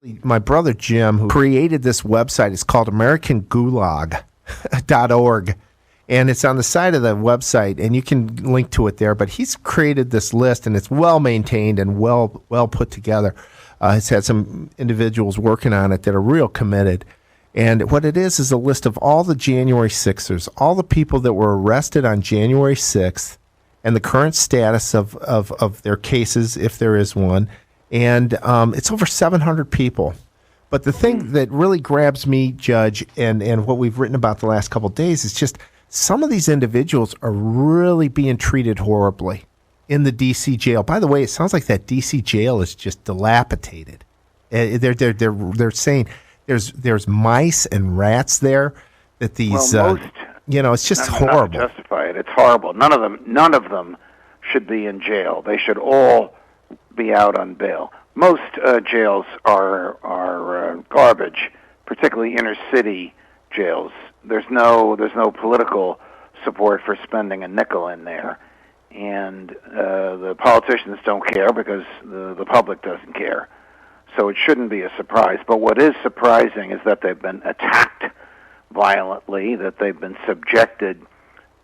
My brother Jim, who created this website, it's called AmericanGulag.org. And it's on the side of the website, and you can link to it there. But he's created this list, and it's well maintained and well put together. He's had some individuals working on it that are real committed. And what it is a list of all the January 6ers, all the people that were arrested on January 6th, and the current status of their cases, if there is one. And it's over 700 people. But the thing that really grabs me, Judge, and what we've written about the last couple of days is just some of these individuals are really being treated horribly in the D.C. jail. By the way, it sounds like that D.C. jail is just dilapidated. They're saying there's mice and rats there. That these, it's just horrible. Not to justify it. It's horrible. None of them should be in jail. They should all be out on bail. Most jails are garbage, particularly inner city jails. There's no political support for spending a nickel in there, and the politicians don't care because the public doesn't care. So it shouldn't be a surprise. But what is surprising is that they've been attacked violently, that they've been subjected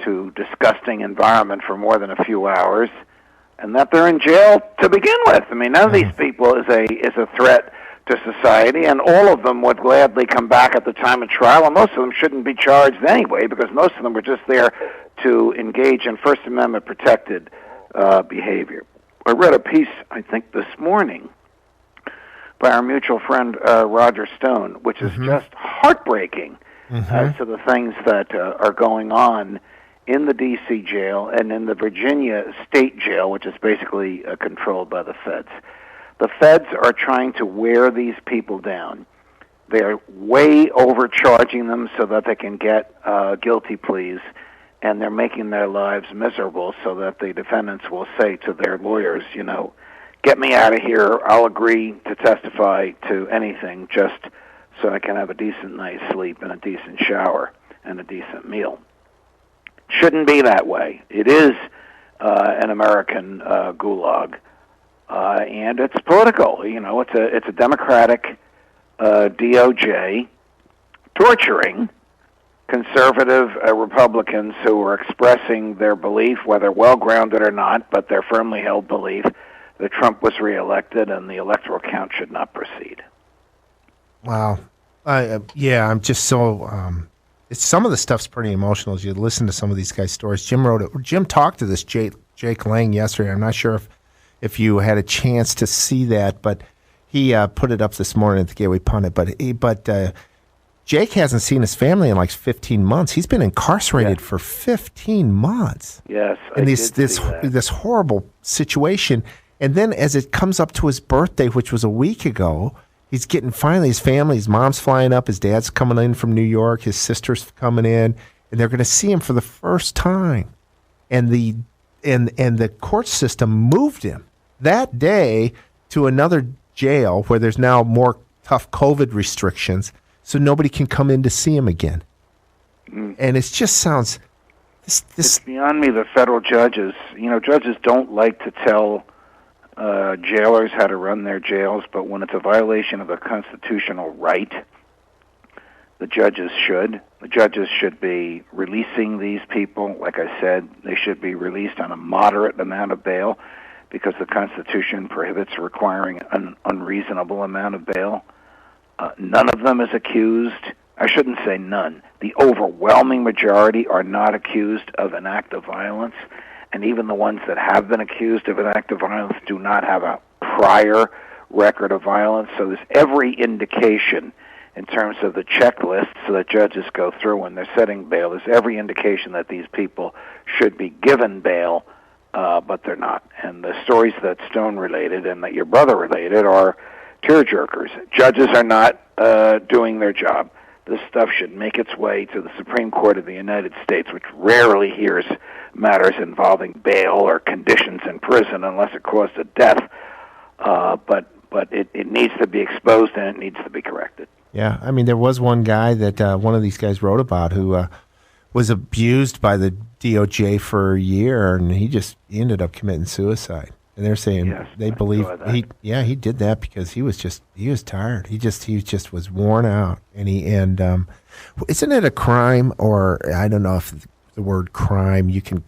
to disgusting environment for more than a few hours, and that they're in jail to begin with. I mean, none of these people is a threat to society, and all of them would gladly come back at the time of trial, and most of them shouldn't be charged anyway because most of them were just there to engage in First Amendment protected behavior. I read a piece, I think, this morning by our mutual friend Roger Stone, which is just heartbreaking as to the things that are going on in the D.C. jail and in the Virginia state jail, which is basically controlled by the feds. The feds are trying to wear these people down. They're way overcharging them so that they can get guilty pleas, and they're making their lives miserable so that the defendants will say to their lawyers, get me out of here. I'll agree to testify to anything just so I can have a decent night's sleep and a decent shower and a decent meal. Shouldn't be that way. It is an American gulag, and it's political. It's a Democratic DOJ torturing conservative Republicans who are expressing their belief, whether well-grounded or not, but their firmly held belief that Trump was reelected and the electoral count should not proceed. Wow. I'm just so... some of the stuff's pretty emotional as you listen to some of these guys' stories. Jim talked to this Jake Lang yesterday. I'm not sure if you had a chance to see that, but he put it up this morning at the Gateway Pundit. But Jake hasn't seen his family in like 15 months. He's been incarcerated for 15 months. Yes, and this horrible situation. And then as it comes up to his birthday, which was a week ago, he's getting finally his family, his mom's flying up, his dad's coming in from New York, his sister's coming in, and they're going to see him for the first time. And the court system moved him that day to another jail where there's now more tough COVID restrictions, so nobody can come in to see him again. And it just sounds It's beyond me. The federal judges, judges don't like to tell jailers how to run their jails, but when it's a violation of a constitutional right, the judges should. The judges should be releasing these people. Like I said, they should be released on a moderate amount of bail because the Constitution prohibits requiring an unreasonable amount of bail. None of them is accused. I shouldn't say none. The overwhelming majority are not accused of an act of violence. And even the ones that have been accused of an act of violence do not have a prior record of violence. So there's every indication in terms of the checklists that judges go through when they're setting bail. There's every indication that these people should be given bail, but they're not. And the stories that Stone related and that your brother related are tearjerkers. Judges are not doing their job. This stuff should make its way to the Supreme Court of the United States, which rarely hears matters involving bail or conditions in prison unless it caused a death. But it needs to be exposed and it needs to be corrected. Yeah, I mean, there was one guy that one of these guys wrote about who was abused by the DOJ for a year, and he ended up committing suicide. and they're saying Yes, they I believe saw that. he did that because he was tired. He just was worn out, and isn't it a crime, or I don't know if the word crime, you can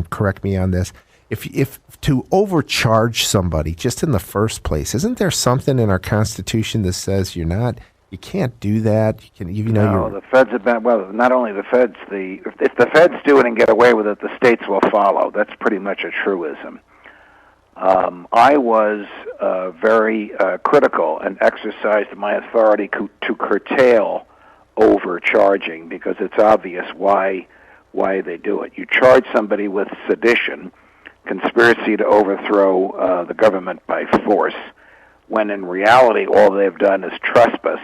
correct me on this, if to overcharge somebody just in the first place, isn't there something in our Constitution that says you can't do that? No, the feds have been, well, not only the feds, if the feds do it and get away with it, the states will follow. That's pretty much a truism. I was very critical and exercised my authority to curtail overcharging, because it's obvious why they do it. You charge somebody with sedition, conspiracy to overthrow the government by force, when in reality all they've done is trespass.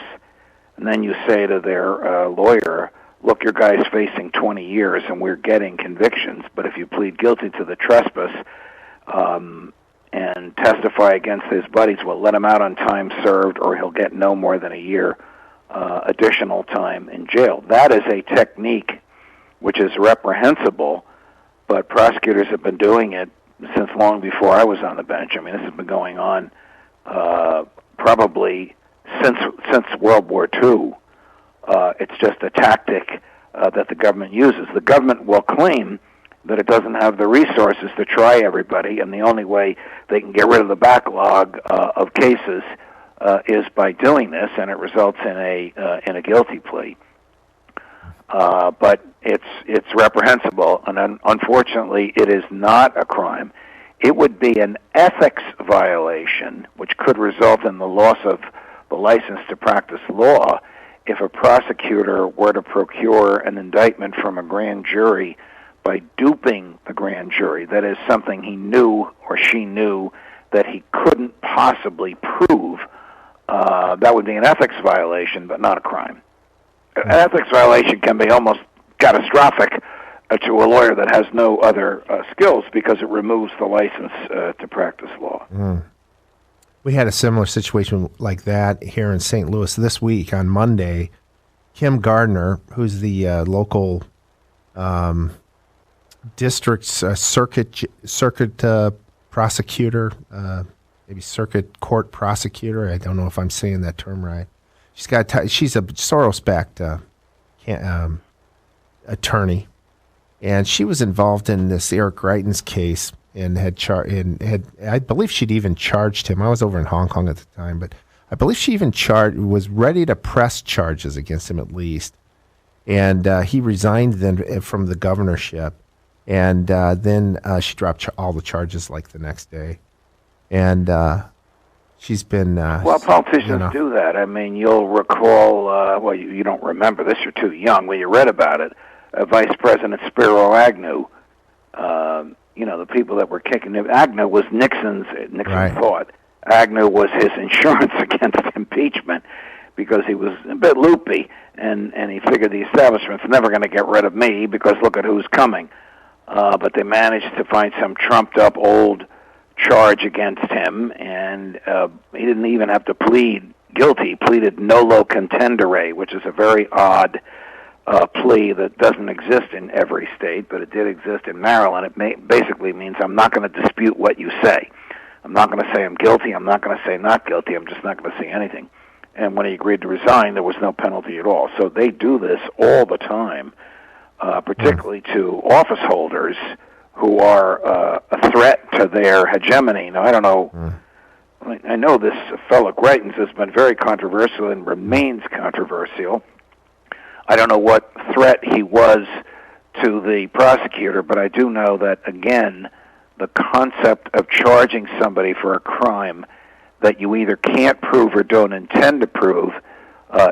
And then you say to their lawyer, look, your guy's facing 20 years and we're getting convictions, but if you plead guilty to the trespass and testify against his buddies, we'll let him out on time served, or he'll get no more than a year additional time in jail. That is a technique which is reprehensible, but prosecutors have been doing it since long before I was on the bench. I mean, this has been going on probably since World War II. It's just a tactic that the government uses. The government will claim that it doesn't have the resources to try everybody, and the only way they can get rid of the backlog of cases is by doing this, and it results in a guilty plea. But it's reprehensible, and unfortunately, it is not a crime. It would be an ethics violation, which could result in the loss of the license to practice law, if a prosecutor were to procure an indictment from a grand jury by duping the grand jury. That is, something he knew or she knew that he couldn't possibly prove. That would be an ethics violation, but not a crime. An ethics violation can be almost catastrophic to a lawyer that has no other skills, because it removes the license to practice law. We had a similar situation like that here in St. Louis this week on Monday. Kim Gardner, who's the local district circuit prosecutor, maybe circuit court prosecutor. I don't know if I'm saying that term right. She's a Soros-backed attorney, and she was involved in this Eric Greitens case, and I believe she'd even charged him. I was over in Hong Kong at the time, but I believe she even was ready to press charges against him at least. And he resigned then from the governorship, and then she dropped all the charges like the next day. And she's been... well, politicians do that. I mean, you'll recall, well, you don't remember this, you're too young, well, you read about it, Vice President Spiro Agnew. The people that were kicking him. Agnew was Nixon right. Thought. Agnew was his insurance against impeachment, because he was a bit loopy, and he figured the establishment's never going to get rid of me, because look at who's coming. But they managed to find some trumped-up old charge against him, and he didn't even have to plead guilty. He pleaded nolo contendere, which is a very odd plea that doesn't exist in every state, but it did exist in Maryland. It basically means I'm not going to dispute what you say. I'm not going to say I'm guilty. I'm not going to say not guilty. I'm just not going to say anything. And when he agreed to resign, there was no penalty at all. So they do this all the time, particularly to office holders who are a threat to their hegemony. Now, I don't know. I know this fellow Greitens has been very controversial and remains controversial. I don't know what threat he was to the prosecutor, but I do know that, again, the concept of charging somebody for a crime that you either can't prove or don't intend to prove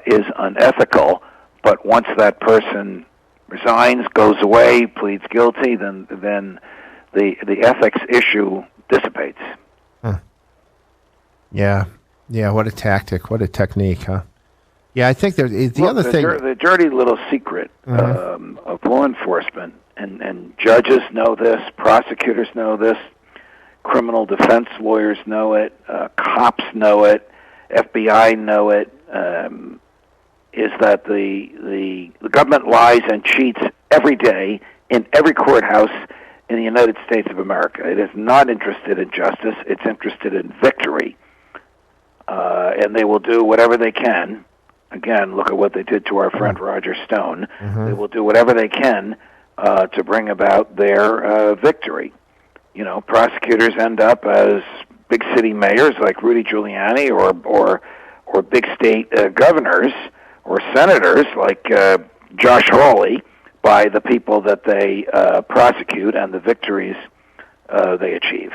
is unethical. But once that person resigns, goes away, pleads guilty, then the ethics issue dissipates. Yeah. What a tactic! What a technique, huh? Yeah, I think there's the other thing. The dirty little secret of law enforcement, and judges know this, prosecutors know this, criminal defense lawyers know it, cops know it, FBI know it, is that the government lies and cheats every day in every courthouse, in the United States of America. It is not interested in justice. It's interested in victory. And they will do whatever they can. Again, look at what they did to our friend Roger Stone. They will do whatever they can to bring about their victory. You know, prosecutors end up as big city mayors like Rudy Giuliani, or big state governors or senators like Josh Hawley, by the people that they prosecute and the victories they achieve.